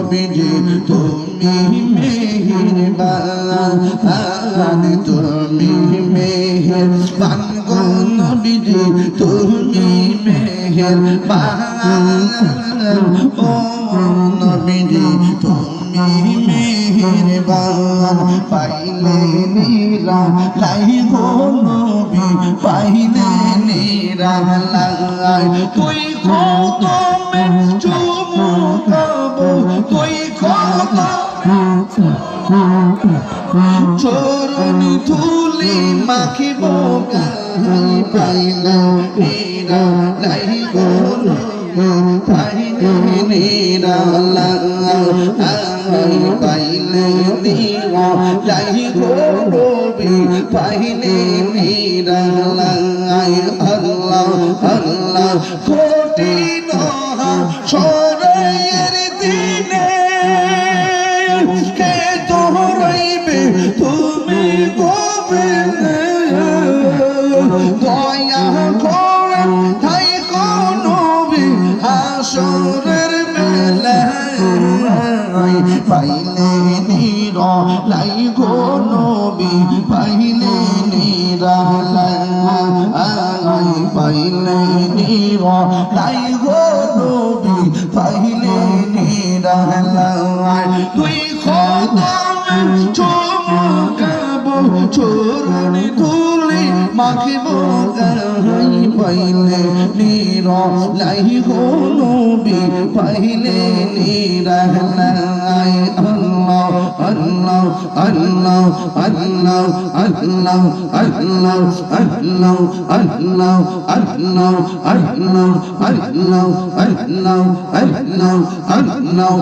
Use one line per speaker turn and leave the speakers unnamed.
নবীজি তুমি মেহেরবান তুমি মেহেরবান গো নবীজি তুমি মেহেরবান ও নবীজি তুমি মেহেরবান পাইলে নিরালাই গো নবী পাইলে নিরালাই তুই কদমে চুমু খাবো তুই কদমে চরণ ধুলি মাখিব গাই পাইলে নিরালাই গো পাইলে নিরালাই পাইলে নিরালাই গো নবী পাইলে নিরালাই আল্লাহ আল্লাহ কঠিন হাসরের দিনে কে ধরাইবে তুমি গোবিন্দে দয়া করে তাই নবী হাসরের বেলায় পাইলে নিরালাই গো নবী পাইলে নিরালাই পাইলে নিরালাই গো নবী পাইলে নিরালাই তুই কদমে চুমু খাবো চরণ ধুলি মাখিব গাই পাইলে নিরালাই গো নবী পাইলে নিরালাই আল্লাহ আল্লাহ আল্লাহ আল্লাহ আল্লাহ আল্লাহ আল্লাহ আল্লাহ আল্লাহ আল্লাহ আল্লাহ আল্লাহ আল্লাহ আল্লাহ